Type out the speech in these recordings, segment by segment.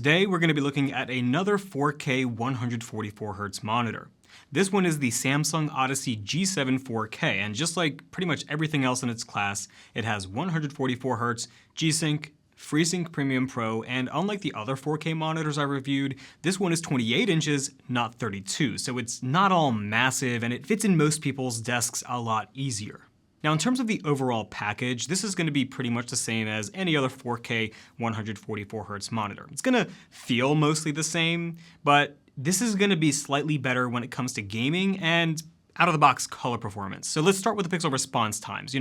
Today we're going to be looking at another 4K 144Hz monitor. This one is the Samsung Odyssey G7 4K, and just like pretty much everything else in its class, it has 144Hz, G-Sync, FreeSync Premium Pro, and unlike the other 4K monitors I reviewed, this one is 28 inches, not 32, so it's not all massive and it fits in most people's desks a lot easier. Now in terms of the overall package, this is going to be pretty much the same as any other 4K 144Hz monitor. It's going to feel mostly the same, but this is going to be slightly better when it comes to gaming and out-of-the-box color performance. So let's start with the pixel response times,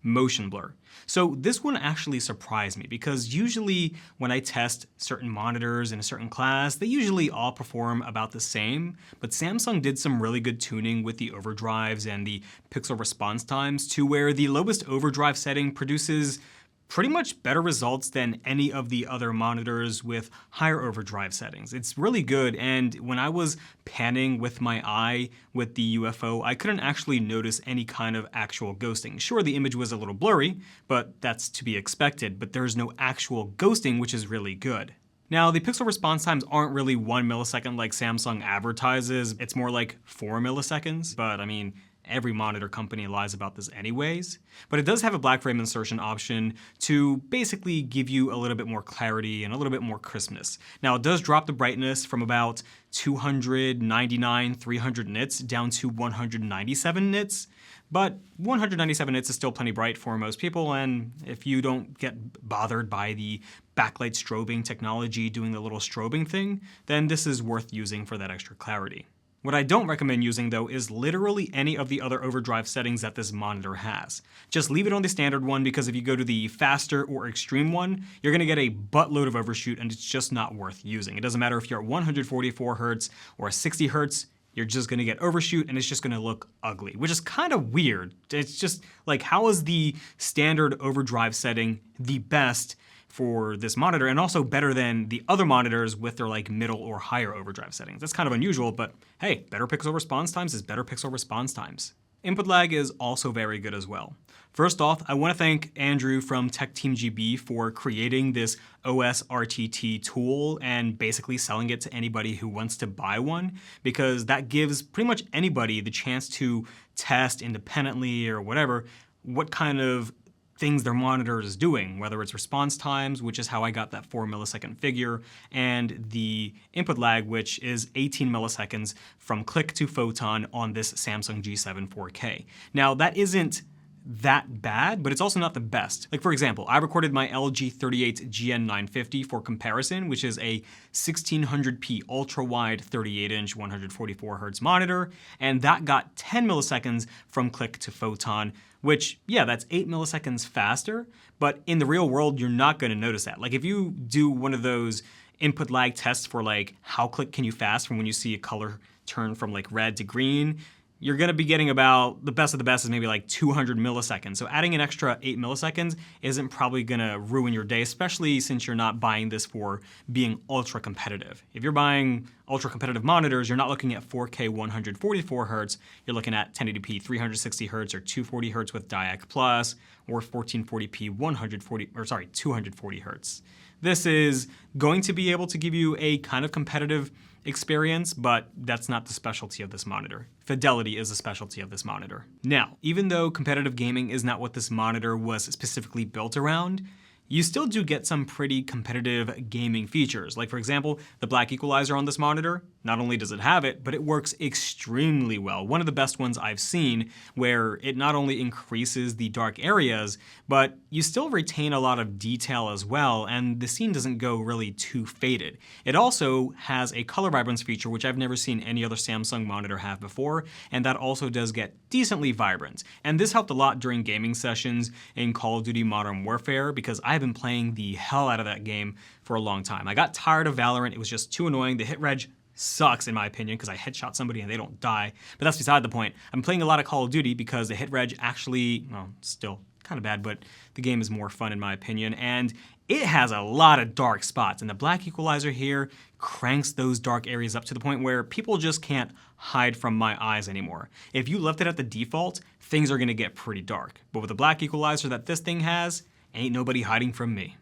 motion blur. So this one actually surprised me because usually when I test certain monitors in a certain class, they usually all perform about the same, but Samsung did some really good tuning with the overdrives and the pixel response times to where the lowest overdrive setting produces pretty much better results than any of the other monitors with higher overdrive settings. It's really good, and when I was panning with my eye with the UFO, I couldn't actually notice any kind of actual ghosting. Sure, the image was a little blurry, but that's to be expected, but there's no actual ghosting, which is really good. Now, the pixel response times aren't really 1 millisecond like Samsung advertises. It's more like 4 milliseconds, but I mean, every monitor company lies about this anyways. But it does have a black frame insertion option to basically give you a little bit more clarity and a little bit more crispness. Now it does drop the brightness from about 299, 300 nits down to 197 nits. But 197 nits is still plenty bright for most people, and if you don't get bothered by the backlight strobing technology doing the little strobing thing, then this is worth using for that extra clarity. What I don't recommend using though is literally any of the other overdrive settings that this monitor has. Just leave it on the standard one because if you go to the faster or extreme one, you're going to get a buttload of overshoot and it's just not worth using. It doesn't matter if you're at 144Hz or 60Hz, you're just going to get overshoot and it's just going to look ugly, which is kind of weird. It's just like, how is the standard overdrive setting the best for this monitor and also better than the other monitors with their like middle or higher overdrive settings? That's kind of unusual, but hey, better pixel response times is better pixel response times. Input lag is also very good as well. First off, I want to thank Andrew from Tech Team GB for creating this OS RTT tool and basically selling it to anybody who wants to buy one, because that gives pretty much anybody the chance to test independently or whatever what kind of things their monitor is doing, whether it's response times, which is how I got that 4 millisecond figure, and the input lag, which is 18 milliseconds from click to photon on this Samsung G7 4K. Now that isn't that bad, but it's also not the best. Like for example, I recorded my LG 38 GN950 for comparison, which is a 1600p ultra-wide 38-inch 144Hz monitor, and that got 10 milliseconds from click to photon, which, yeah, that's 8 milliseconds faster, but in the real world, you're not going to notice that. Like if you do one of those input lag tests for like how click can you fast from when you see a color turn from like red to green, you're going to be getting about, the best of the best is maybe like 200 milliseconds. So adding an extra 8 milliseconds isn't probably going to ruin your day, especially since you're not buying this for being ultra competitive. If you're buying ultra competitive monitors, you're not looking at 4K 144Hz, you're looking at 1080p 360Hz or 240Hz with DIAC Plus, or 1440p 240Hz. This is going to be able to give you a kind of competitive experience, but that's not the specialty of this monitor. Fidelity is the specialty of this monitor. Now, even though competitive gaming is not what this monitor was specifically built around, you still do get some pretty competitive gaming features. Like for example, the black equalizer on this monitor, not only does it have it, but it works extremely well. One of the best ones I've seen, where it not only increases the dark areas, but you still retain a lot of detail as well, and the scene doesn't go really too faded. It also has a color vibrance feature, which I've never seen any other Samsung monitor have before, and that also does get decently vibrant. And this helped a lot during gaming sessions in Call of Duty Modern Warfare, because I've been playing the hell out of that game for a long time. I got tired of Valorant, it was just too annoying. The hit reg sucks in my opinion because I headshot somebody and they don't die, but that's beside the point. I'm playing a lot of Call of Duty because the hit reg actually, well, still kind of bad, but the game is more fun in my opinion, and it has a lot of dark spots, and the black equalizer here cranks those dark areas up to the point where people just can't hide from my eyes anymore. If you left it at the default, things are gonna get pretty dark, but with the black equalizer that this thing has, ain't nobody hiding from me.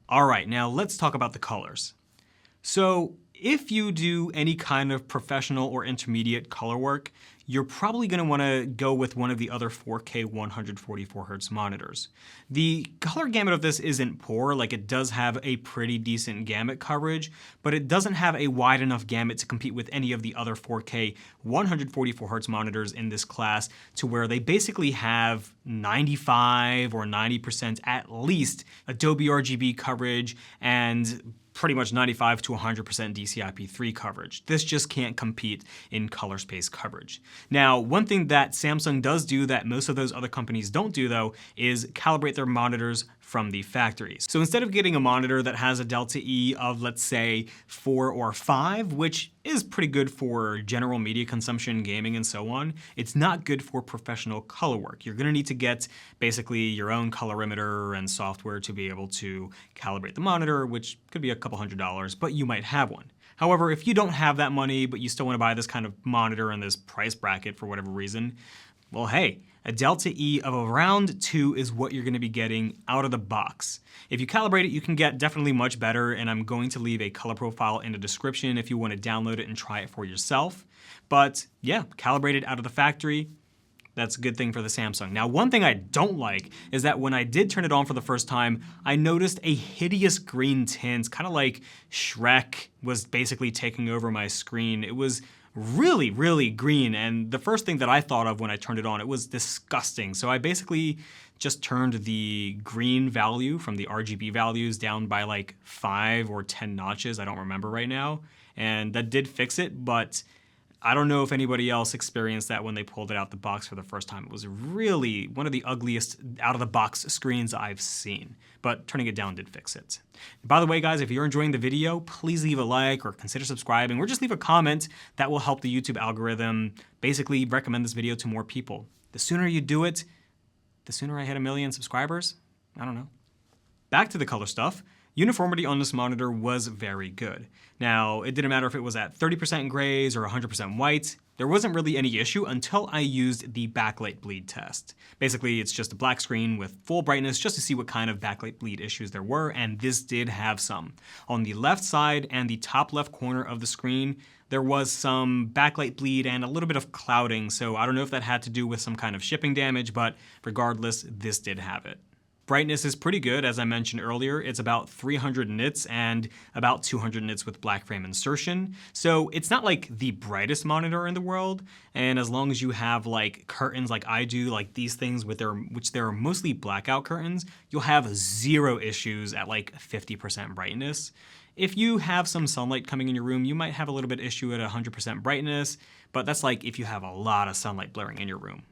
All right, now let's talk about the colors. So if you do any kind of professional or intermediate color work, you're probably going to want to go with one of the other 4K 144Hz monitors. The color gamut of this isn't poor, like it does have a pretty decent gamut coverage, but it doesn't have a wide enough gamut to compete with any of the other 4K 144Hz monitors in this class, to where they basically have 95 or 90% at least Adobe RGB coverage and pretty much 95 to 100% DCI-P3 coverage. This just can't compete in color space coverage. Now, one thing that Samsung does do that most of those other companies don't do though is calibrate their monitors from the factories. So instead of getting a monitor that has a delta E of, let's say, 4 or 5, which is pretty good for general media consumption, gaming, and so on, it's not good for professional color work. You're gonna need to get basically your own colorimeter and software to be able to calibrate the monitor, which could be a couple $100, but you might have one. However, if you don't have that money, but you still wanna buy this kind of monitor in this price bracket for whatever reason, well, hey, a delta E of around 2 is what you're gonna be getting out of the box. If you calibrate it, you can get definitely much better, and I'm going to leave a color profile in the description if you wanna download it and try it for yourself. But yeah, calibrate it out of the factory. That's a good thing for the Samsung. Now, one thing I don't like is that when I did turn it on for the first time, I noticed a hideous green tint, kind of like Shrek was basically taking over my screen. It was really, really green, and the first thing that I thought of when I turned it on, it was disgusting. So I basically just turned the green value from the RGB values down by like 5 or 10 notches, I don't remember right now, and that did fix it, but I don't know if anybody else experienced that when they pulled it out the box for the first time. It was really one of the ugliest out-of-the-box screens I've seen, but turning it down did fix it. By the way, guys, if you're enjoying the video, please leave a like or consider subscribing, or just leave a comment. That will help the YouTube algorithm basically recommend this video to more people. The sooner you do it, the sooner I hit 1 million subscribers. I don't know. Back to the color stuff. Uniformity on this monitor was very good. Now, it didn't matter if it was at 30% grays or 100% white. There wasn't really any issue until I used the backlight bleed test. Basically, it's just a black screen with full brightness just to see what kind of backlight bleed issues there were, and this did have some. On the left side and the top left corner of the screen, there was some backlight bleed and a little bit of clouding, so I don't know if that had to do with some kind of shipping damage, but regardless, this did have it. Brightness is pretty good, as I mentioned earlier. It's about 300 nits and about 200 nits with black frame insertion. So it's not like the brightest monitor in the world. And as long as you have like curtains like I do, like these things with which they're mostly blackout curtains, you'll have zero issues at like 50% brightness. If you have some sunlight coming in your room, you might have a little bit issue at 100% brightness, but that's like if you have a lot of sunlight blaring in your room.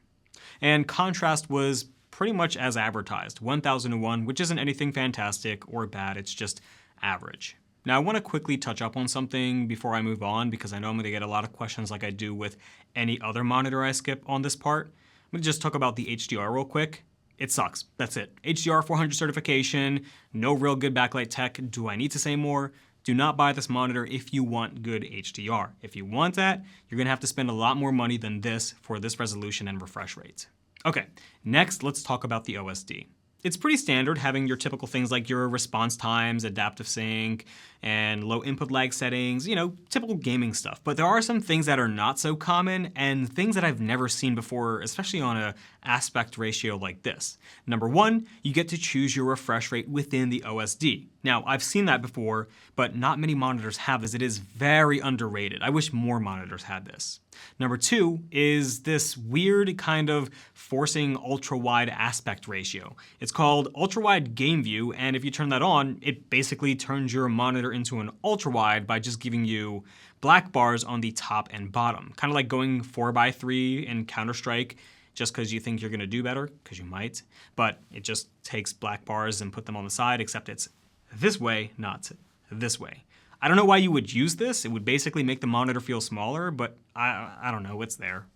And contrast was pretty much as advertised, 1001, which isn't anything fantastic or bad, it's just average. Now I want to quickly touch up on something before I move on, because I know I'm going to get a lot of questions like I do with any other monitor I skip on this part. I'm going to just talk about the HDR real quick. It sucks, that's it. HDR 400 certification, no real good backlight tech. Do I need to say more? Do not buy this monitor if you want good HDR. If you want that, you're going to have to spend a lot more money than this for this resolution and refresh rate. Okay, next let's talk about the OSD. It's pretty standard having your typical things like your response times, adaptive sync, and low input lag settings, typical gaming stuff. But there are some things that are not so common and things that I've never seen before, especially on an aspect ratio like this. Number one, you get to choose your refresh rate within the OSD. Now, I've seen that before, but not many monitors have this. It is very underrated. I wish more monitors had this. Number two is this weird kind of forcing ultra-wide aspect ratio. It's called ultra-wide game view, and if you turn that on, it basically turns your monitor into an ultra-wide by just giving you black bars on the top and bottom. Kind of like going 4x3 in Counter-Strike, just because you think you're going to do better, because you might, but it just takes black bars and put them on the side, except it's this way, not this way. I don't know why you would use this. It would basically make the monitor feel smaller, but I don't know, it's there.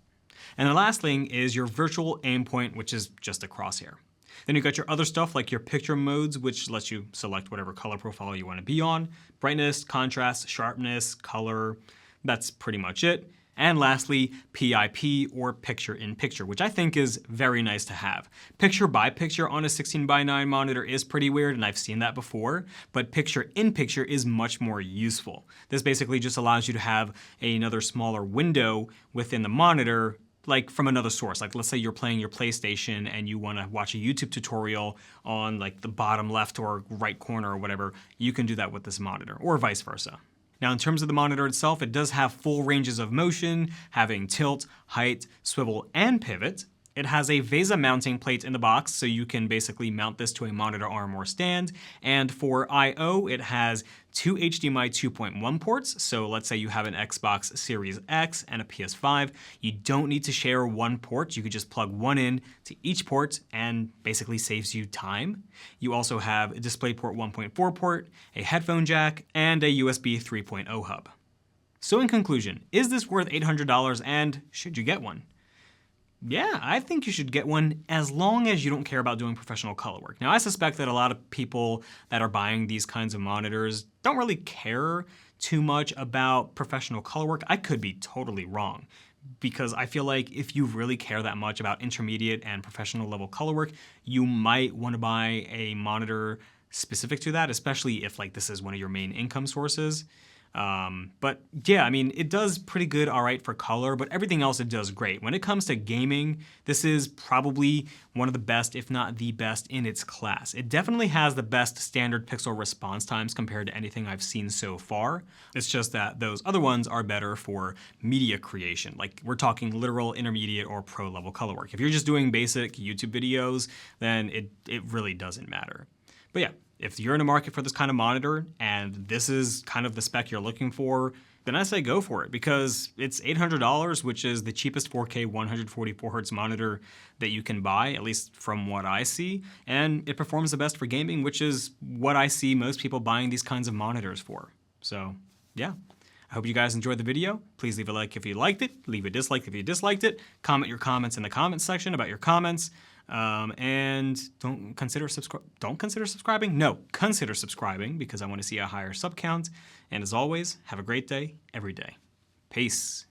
And the last thing is your virtual aim point, which is just a crosshair. Then you've got your other stuff like your picture modes, which lets you select whatever color profile you want to be on. Brightness, contrast, sharpness, color, that's pretty much it. And lastly, PIP, or picture-in-picture, which I think is very nice to have. Picture-by-picture on a 16:9 monitor is pretty weird, and I've seen that before, but picture-in-picture is much more useful. This basically just allows you to have another smaller window within the monitor, like from another source. Like let's say you're playing your PlayStation and you want to watch a YouTube tutorial on like the bottom left or right corner or whatever, you can do that with this monitor, or vice versa. Now in terms of the monitor itself, it does have full ranges of motion, having tilt, height, swivel, and pivot. It has a VESA mounting plate in the box, so you can basically mount this to a monitor arm or stand. And for I/O, it has two HDMI 2.1 ports. So let's say you have an Xbox Series X and a PS5. You don't need to share one port. You could just plug one in to each port and basically saves you time. You also have a DisplayPort 1.4 port, a headphone jack, and a USB 3.0 hub. So in conclusion, is this worth $800 and should you get one? Yeah, I think you should get one as long as you don't care about doing professional color work. Now, I suspect that a lot of people that are buying these kinds of monitors don't really care too much about professional color work. I could be totally wrong, because I feel like if you really care that much about intermediate and professional level color work, you might want to buy a monitor specific to that, especially if like this is one of your main income sources. But yeah, I mean, it does pretty good, all right, for color, but everything else it does great. When it comes to gaming, this is probably one of the best, if not the best in its class. It definitely has the best standard pixel response times compared to anything I've seen so far. It's just that those other ones are better for media creation. Like we're talking literal, intermediate, or pro level color work. If you're just doing basic YouTube videos, then it really doesn't matter. But yeah, if you're in the market for this kind of monitor and this is kind of the spec you're looking for, then I say go for it, because it's $800, which is the cheapest 4K 144Hz monitor that you can buy, at least from what I see, and it performs the best for gaming, which is what I see most people buying these kinds of monitors for. So yeah, I hope you guys enjoyed the video. Please leave a like if you liked it, leave a dislike if you disliked it, comment your comments in the comments section about your comments. And consider subscribing? No, consider subscribing, because I want to see a higher sub count. And as always, have a great day every day. Peace.